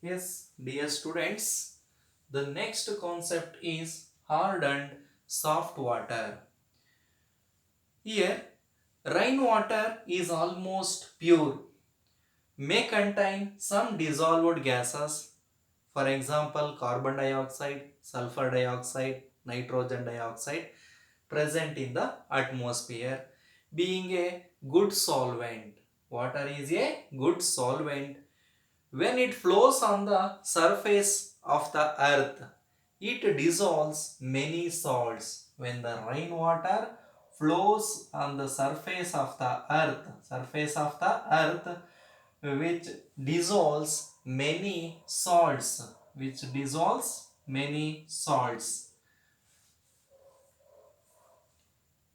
Yes, dear students, the next concept is hard and soft water. Here, rainwater is almost pure, may contain some dissolved gases, for example, carbon dioxide, sulfur dioxide, nitrogen dioxide, present in the atmosphere, being a good solvent. Water is a good solvent. When it flows on the surface of the earth, it dissolves many salts. When the rainwater flows on the surface of the earth, which dissolves many salts, which dissolves many salts.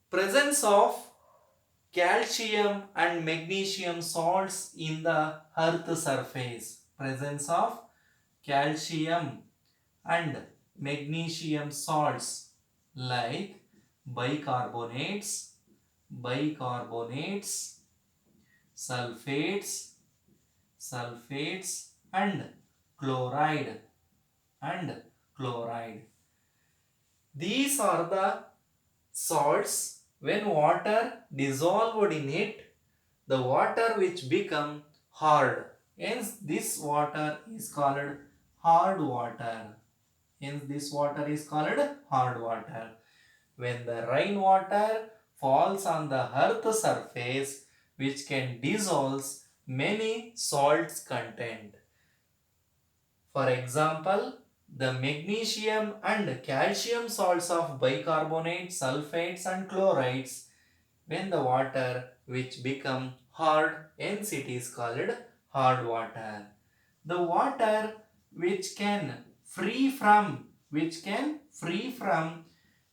Presence of calcium and magnesium salts in the earth surface. Presence of calcium and magnesium salts like bicarbonates, bicarbonates, sulfates, sulfates and chloride and chloride. These are the salts. When water dissolved in it, the water which become hard. Hence this water is called hard water. Hence this water is called hard water. When the rainwater falls on the earth surface, which can dissolve many salts content. For example, the magnesium and calcium salts of bicarbonate, sulfates and chlorides, when the water which become hard, hence it is called hard water. The water which can free from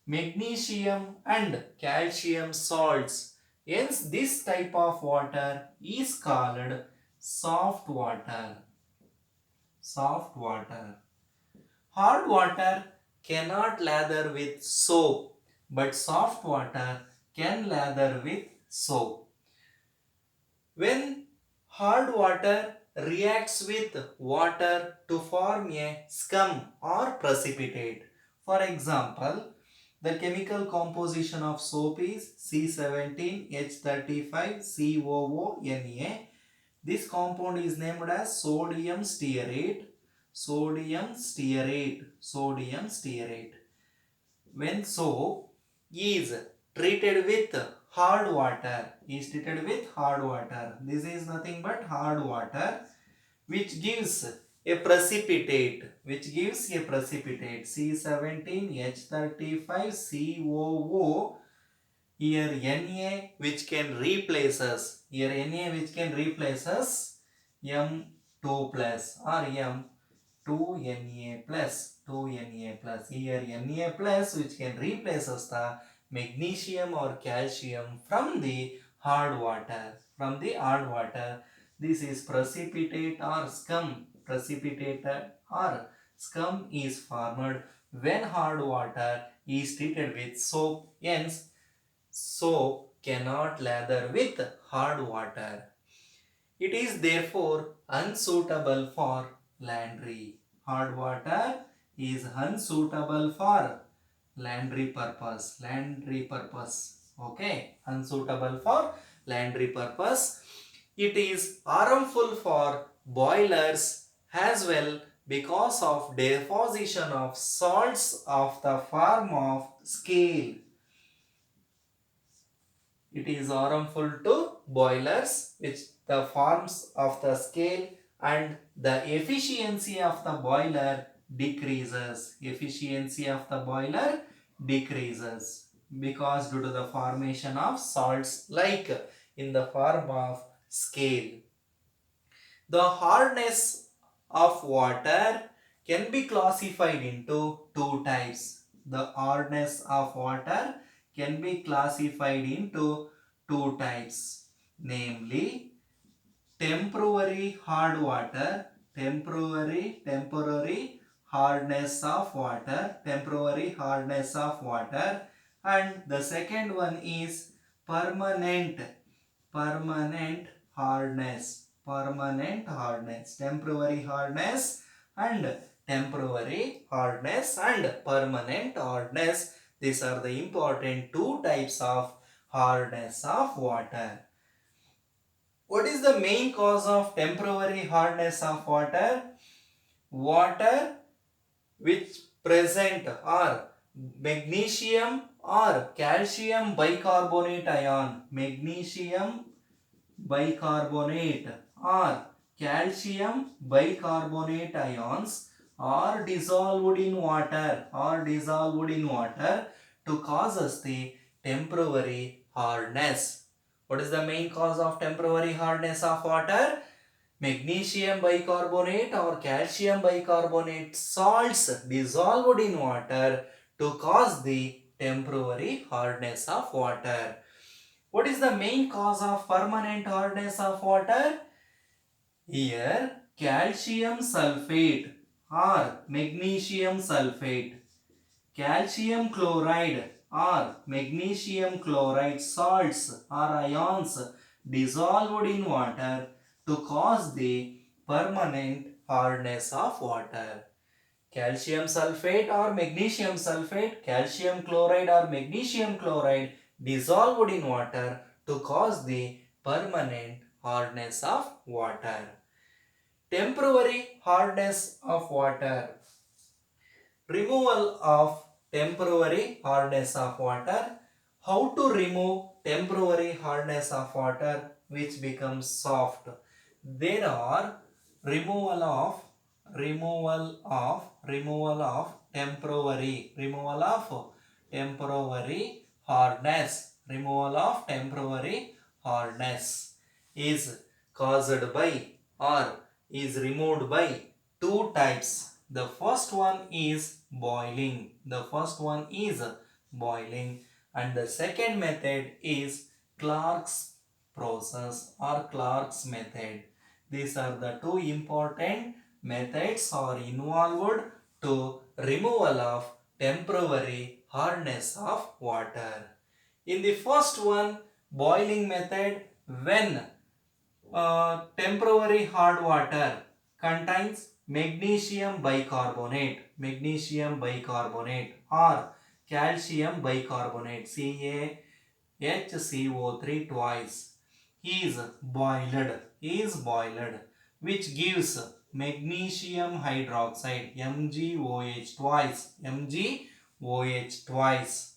magnesium and calcium salts, hence this type of water is called soft water. Soft water. Hard water cannot lather with soap, but soft water can lather with soap. When hard water reacts with water to form a scum or precipitate. For example, the chemical composition of soap is C17H35COONA. This compound is named as sodium stearate. Sodium stearate. Sodium stearate. When soap is treated with hard water, this is nothing but hard water, which gives a precipitate, C17H35COO. Here Na which can replace us, M2 plus or M2Na plus, Here Na plus which can replace us the magnesium or calcium from the hard water, This is precipitate or scum. Precipitate or scum is formed when hard water is treated with soap. Hence, soap cannot lather with hard water. It is therefore unsuitable for laundry. Hard water is unsuitable for laundry purpose. Okay, unsuitable for laundry purpose. It is harmful for boilers as well because of deposition of salts of the form of scale. It is harmful to boilers which the forms of the scale, and the efficiency of the boiler decreases. Because due to the formation of salts like in the form of scale. The hardness of water can be classified into two types. The hardness of water can be classified into two types, namely temporary hard water, temporary hardness of water, and the second one is permanent hardness, temporary hardness and temporary hardness and permanent hardness. These are the important two types of hardness of water. What is the main cause of temporary hardness of water? Water which present are magnesium or calcium bicarbonate ion, magnesium bicarbonate or calcium bicarbonate ions are dissolved in water to cause us the temporary hardness. What is the main cause of temporary hardness of water? Magnesium bicarbonate or calcium bicarbonate salts dissolved in water to cause the temporary hardness of water. What is the main cause of permanent hardness of water? Here, calcium sulfate or magnesium sulfate, calcium chloride or magnesium chloride salts or ions dissolved in water to cause the permanent hardness of water. Calcium sulfate or magnesium sulfate, calcium chloride or magnesium chloride dissolved in water to cause the permanent hardness of water. Temporary hardness of water. Removal of temporary hardness of water. How to remove temporary hardness of water which becomes soft? There are removal of temporary hardness is caused by or is removed by two types. The first one is boiling. And the second method is Clark's process or Clark's method. These are the two important methods are involved to removal of temporary hardness of water. In the first one, boiling method, when temporary hard water contains magnesium bicarbonate or calcium bicarbonate CaHCO3 twice is boiled, which gives magnesium hydroxide MgOH twice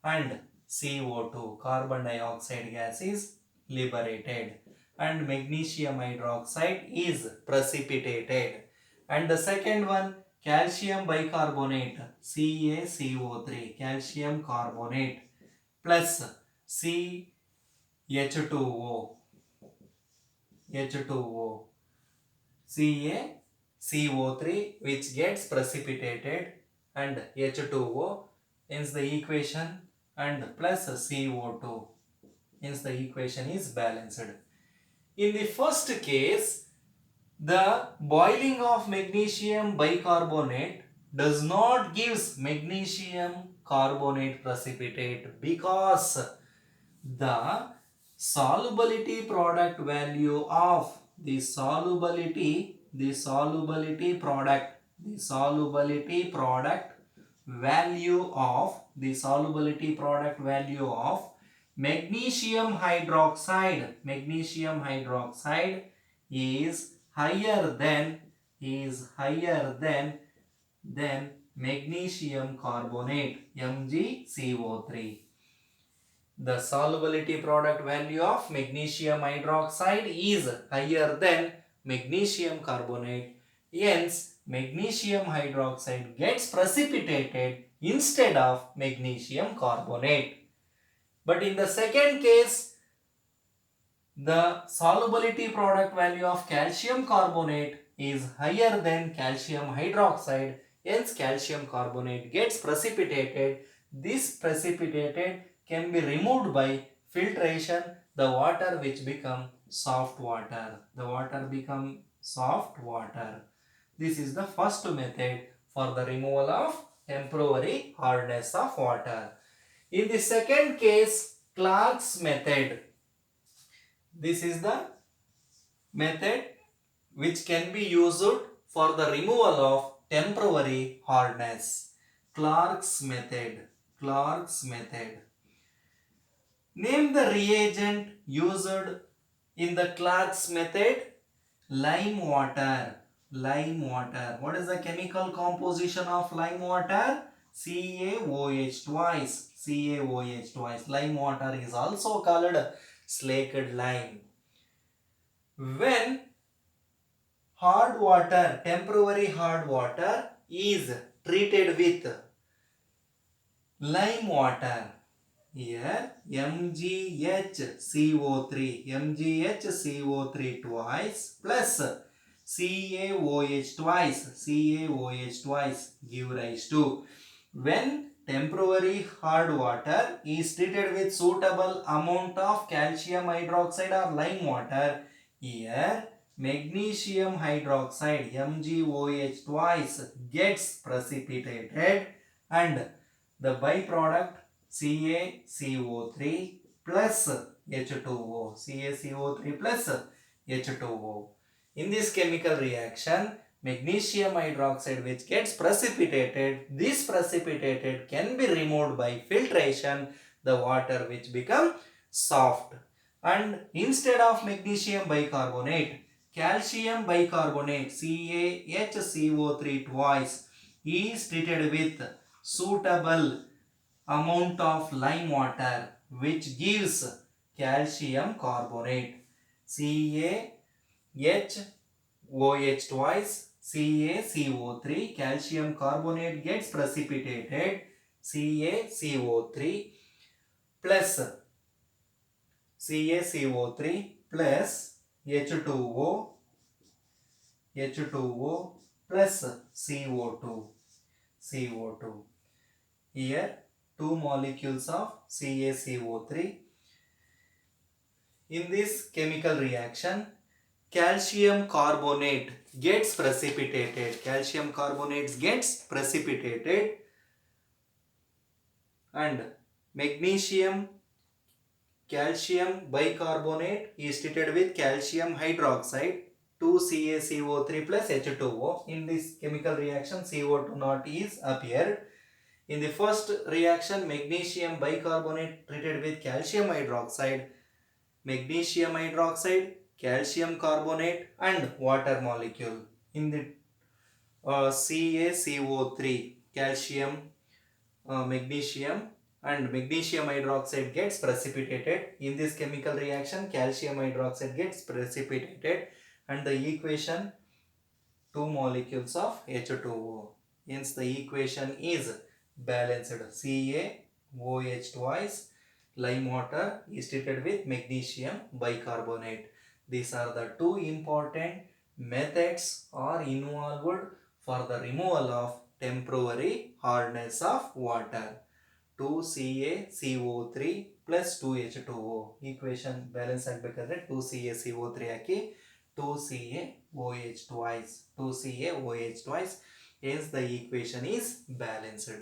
and CO2 carbon dioxide gas is liberated and magnesium hydroxide is precipitated. And the second one, calcium bicarbonate CaCO3 calcium carbonate plus CH2O CaCO3 which gets precipitated and H2O, hence the equation, and plus CO2, hence the equation is balanced. In the first case, the boiling of magnesium bicarbonate does not give magnesium carbonate precipitate because the solubility product value of the solubility product value of magnesium hydroxide is higher than magnesium carbonate MgCO3. The solubility product value of magnesium hydroxide is higher than magnesium carbonate. Hence, magnesium hydroxide gets precipitated instead of magnesium carbonate. But in the second case, the solubility product value of calcium carbonate is higher than calcium hydroxide. Hence, calcium carbonate gets precipitated. This precipitated can be removed by filtration, the water which become soft water. This is the first method for the removal of temporary hardness of water. In the second case, Clark's method. This is the method which can be used for the removal of temporary hardness. Clark's method. Clark's method. Name the reagent used in the Clark's method. Lime water. Lime water. What is the chemical composition of lime water? CaOH twice. CaOH twice. Lime water is also called slaked lime. When hard water, temporary hard water is treated with lime water, here MgHCO3 twice plus CaOH twice give rise to, when temporary hard water is treated with suitable amount of calcium hydroxide or lime water, here magnesium hydroxide MgOH twice gets precipitated and the byproduct CaCO3 plus H2O. CaCO3 plus H2O. In this chemical reaction, magnesium hydroxide which gets precipitated, this precipitated can be removed by filtration, the water which become soft. And instead of magnesium bicarbonate, calcium bicarbonate CaHCO3 twice is treated with suitable amount of lime water which gives calcium carbonate. CaHOH twice, CaCO3, calcium carbonate gets precipitated, CaCO3 plus CaCO3 plus H2O plus CO2. Here two molecules of CaCO3. In this chemical reaction, calcium carbonate gets precipitated. Calcium carbonate gets precipitated and calcium bicarbonate is treated with calcium hydroxide 2CaCO3 plus H2O. In this chemical reaction, CO2 not is appeared. In the first reaction, magnesium bicarbonate treated with calcium hydroxide, magnesium hydroxide, calcium carbonate and water molecule. In the CaCO3, calcium, magnesium and magnesium hydroxide gets precipitated. In this chemical reaction, calcium hydroxide gets precipitated and the equation two molecules of H2O. Hence the equation is balanced. CaOH twice, lime water is treated with magnesium bicarbonate. These are the two important methods are involved for the removal of temporary hardness of water. 2CaCO3 plus 2H2O. Equation balance ಆಗಬೇಕಾದ್ರೆ 2CaCO3 hockey 2CaOH twice. Hence the equation is balanced.